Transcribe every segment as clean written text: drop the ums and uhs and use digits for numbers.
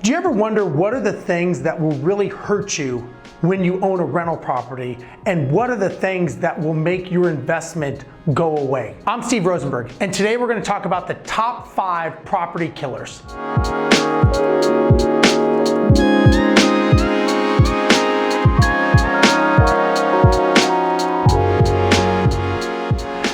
Do you ever wonder what are the things that will really hurt you when you own a rental property, and what are the things that will make your investment go away? I'm Steve Rozenberg, and today we're going to talk about the top 5 property killers.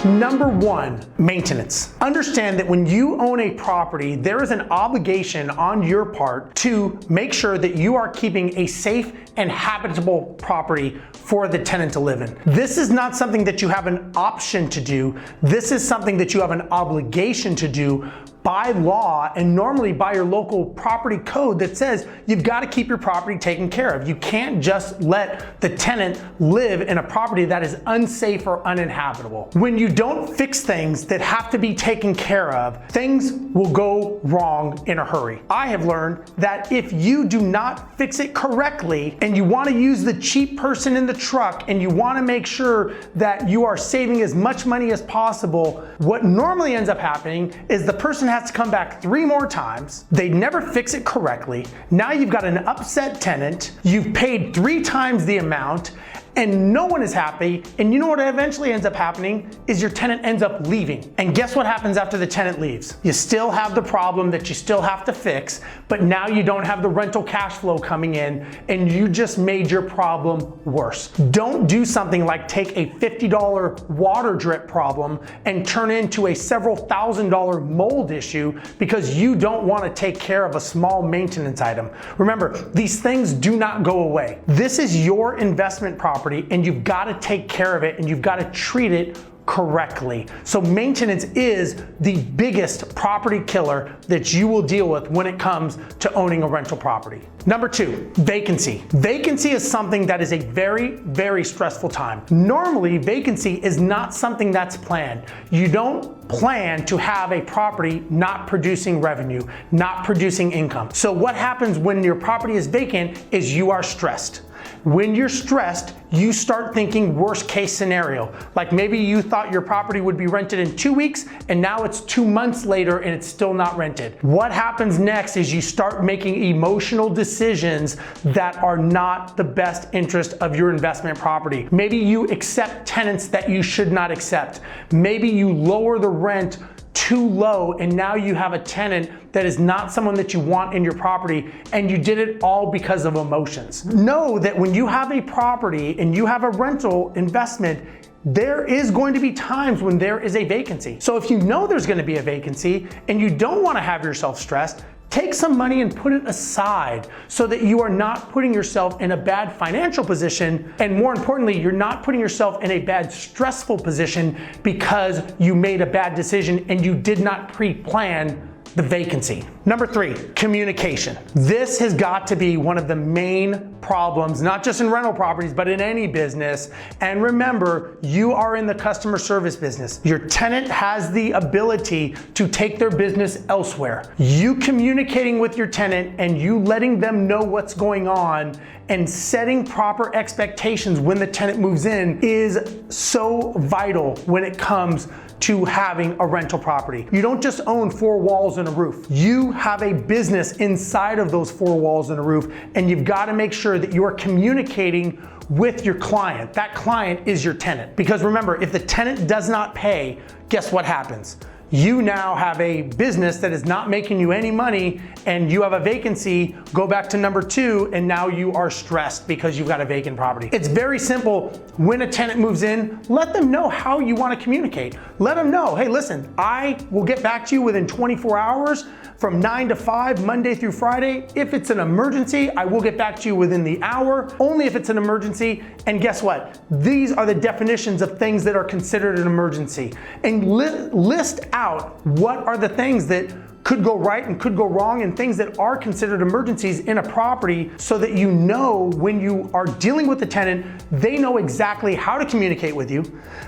Number 1, maintenance. Understand that when you own a property, there is an obligation on your part to make sure that you are keeping a safe and habitable property for the tenant to live in. This is not something that you have an option to do. This is something that you have an obligation to do by law and normally by your local property code that says you've got to keep your property taken care of. You can't just let the tenant live in a property that is unsafe or uninhabitable. When you don't fix things that have to be taken care of, things will go wrong in a hurry. I have learned that if you do not fix it correctly and you want to use the cheap person in the truck and you want to make sure that you are saving as much money as possible, what normally ends up happening is the person has to come back 3 more times. They never fix it correctly. Now you've got an upset tenant. You've paid 3 times the amount and no one is happy. And you know what eventually ends up happening is your tenant ends up leaving. And guess what happens after the tenant leaves? You still have the problem that you still have to fix, but now you don't have the rental cash flow coming in and you just made your problem worse. Don't do something like take a $50 water drip problem and turn it into a several $1,000 mold issue because you don't want to take care of a small maintenance item. Remember, these things do not go away. This is your investment property and you've got to take care of it and you've got to treat it correctly. So maintenance is the biggest property killer that you will deal with when it comes to owning a rental property. Number 2, vacancy. Vacancy is something that is a very, very stressful time. Normally, vacancy is not something that's planned. You don't plan to have a property not producing revenue, not producing income. So what happens when your property is vacant is you are stressed. When you're stressed, you start thinking worst case scenario. Like maybe you thought your property would be rented in 2 weeks and now it's 2 months later and it's still not rented. What happens next is you start making emotional decisions that are not the best interest of your investment property. Maybe you accept tenants that you should not accept. Maybe you lower the rent too low and now you have a tenant that is not someone that you want in your property and you did it all because of emotions. Know that when you have a property and you have a rental investment, there is going to be times when there is a vacancy. So if you know there's going to be a vacancy and you don't want to have yourself stressed, take some money and put it aside so that you are not putting yourself in a bad financial position, and more importantly, you're not putting yourself in a bad stressful position because you made a bad decision and you did not pre-plan the vacancy. Number 3, communication. This has got to be one of the main problems, not just in rental properties, but in any business. And remember, you are in the customer service business. Your tenant has the ability to take their business elsewhere. You communicating with your tenant and you letting them know what's going on and setting proper expectations when the tenant moves in is so vital when it comes to having a rental property. You don't just own 4 walls and a roof. You have a business inside of those 4 walls and a roof, and you've got to make sure that you are communicating with your client. That client is your tenant. Because remember, if the tenant does not pay, guess what happens? You now have a business that is not making you any money and you have a vacancy. Go back to number 2 and now you are stressed because you've got a vacant property. It's very simple. When a tenant moves in, let them know how you want to communicate. Let them know, hey, listen, I will get back to you within 24 hours from 9 to 5, Monday through Friday. If it's an emergency, I will get back to you within the hour, only if it's an emergency. And guess what? These are the definitions of things that are considered an emergency. And list out what are the things that could go right and could go wrong and things that are considered emergencies in a property so that you know when you are dealing with the tenant, they know exactly how to communicate with you.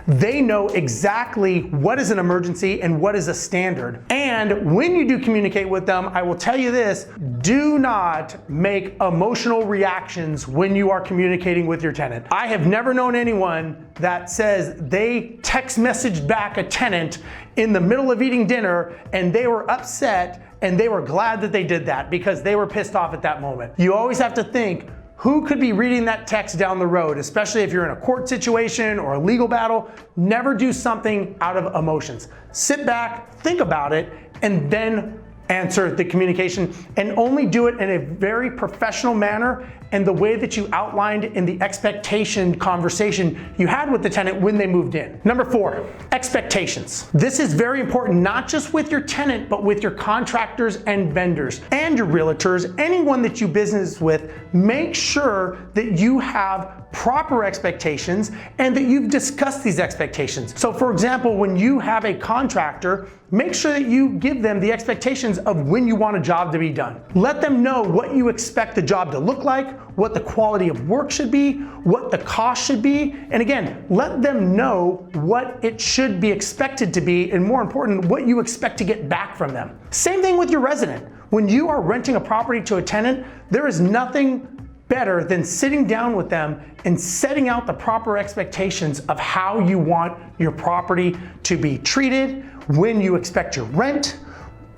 They know exactly what is an emergency and what is a standard. And when you do communicate with them, I will tell you this, do not make emotional reactions when you are communicating with your tenant. I have never known anyone that says they text messaged back a tenant in the middle of eating dinner and they were upset and they were glad that they did that because they were pissed off at that moment. You always have to think, who could be reading that text down the road, especially if you're in a court situation or a legal battle? Never do something out of emotions. Sit back, think about it, and then answer the communication, and only do it in a very professional manner and the way that you outlined in the expectation conversation you had with the tenant when they moved in. Number 4, expectations. This is very important, not just with your tenant, but with your contractors and vendors and your realtors, anyone that you business with. Make sure that you have proper expectations and that you've discussed these expectations. So for example, when you have a contractor, make sure that you give them the expectations of when you want a job to be done. Let them know what you expect the job to look like, what the quality of work should be, what the cost should be, and again, let them know what it should be expected to be, and more important, what you expect to get back from them. Same thing with your resident. When you are renting a property to a tenant, there is nothing better than sitting down with them and setting out the proper expectations of how you want your property to be treated, when you expect your rent,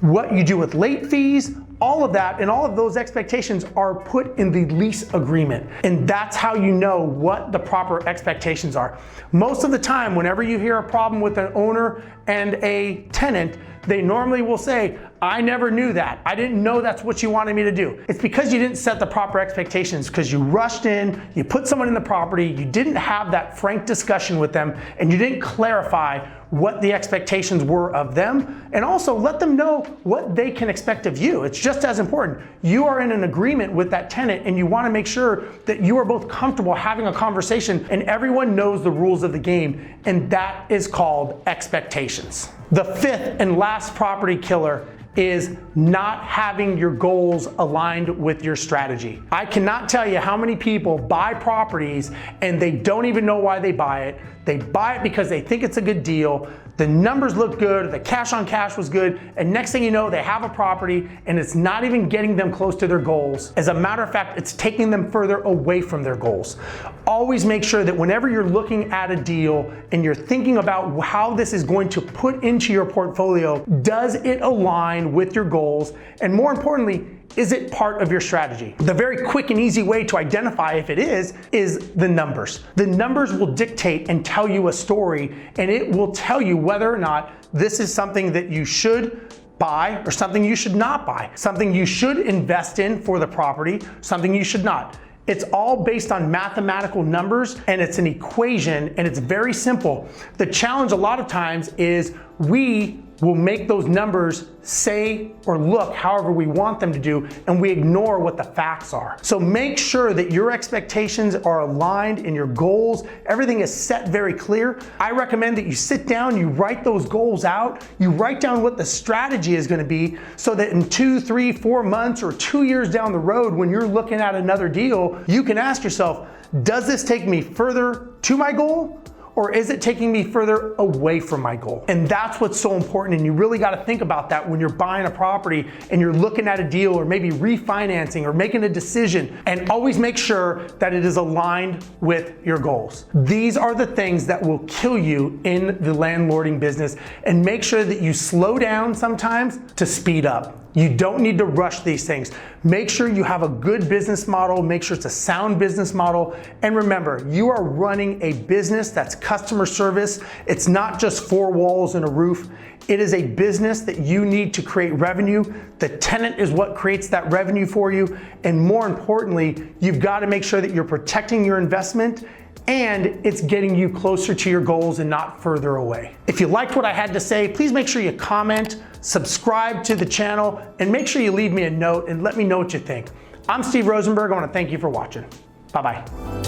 what you do with late fees, all of that, and all of those expectations are put in the lease agreement. And that's how you know what the proper expectations are. Most of the time, whenever you hear a problem with an owner and a tenant, they normally will say, I never knew that. I didn't know that's what you wanted me to do. It's because you didn't set the proper expectations, because you rushed in, you put someone in the property, you didn't have that frank discussion with them, and you didn't clarify what the expectations were of them, and also let them know what they can expect of you. It's just as important. You are in an agreement with that tenant, and you want to make sure that you are both comfortable having a conversation and everyone knows the rules of the game, and that is called expectations. The 5th and last property killer is not having your goals aligned with your strategy. I cannot tell you how many people buy properties and they don't even know why they buy it. They buy it because they think it's a good deal. The numbers look good, the cash on cash was good, and next thing you know, they have a property and it's not even getting them close to their goals. As a matter of fact, it's taking them further away from their goals. Always make sure that whenever you're looking at a deal and you're thinking about how this is going to put into your portfolio, does it align with your goals? And more importantly, is it part of your strategy? The very quick and easy way to identify if it is the numbers. The numbers will dictate and tell you a story, and it will tell you whether or not this is something that you should buy or something you should not buy, something you should invest in for the property, something you should not. It's all based on mathematical numbers, and it's an equation, and it's very simple. The challenge a lot of times is we will make those numbers say or look however we want them to do, and we ignore what the facts are. So make sure that your expectations are aligned and your goals, everything is set very clear. I recommend that you sit down, you write those goals out, you write down what the strategy is going to be, so that in 2, 3, 4 months or 2 years down the road, when you're looking at another deal, you can ask yourself, does this take me further to my goal? Or is it taking me further away from my goal? And that's what's so important, and you really gotta think about that when you're buying a property and you're looking at a deal or maybe refinancing or making a decision, and always make sure that it is aligned with your goals. These are the things that will kill you in the landlording business, and make sure that you slow down sometimes to speed up. You don't need to rush these things. Make sure you have a good business model, make sure it's a sound business model, and remember, you are running a business that's customer service. It's not just 4 walls and a roof. It is a business that you need to create revenue. The tenant is what creates that revenue for you, and more importantly, you've got to make sure that you're protecting your investment and it's getting you closer to your goals and not further away. If you liked what I had to say, please make sure you comment, subscribe to the channel, and make sure you leave me a note and let me know what you think. I'm Steve Rozenberg. I want to thank you for watching. Bye-bye.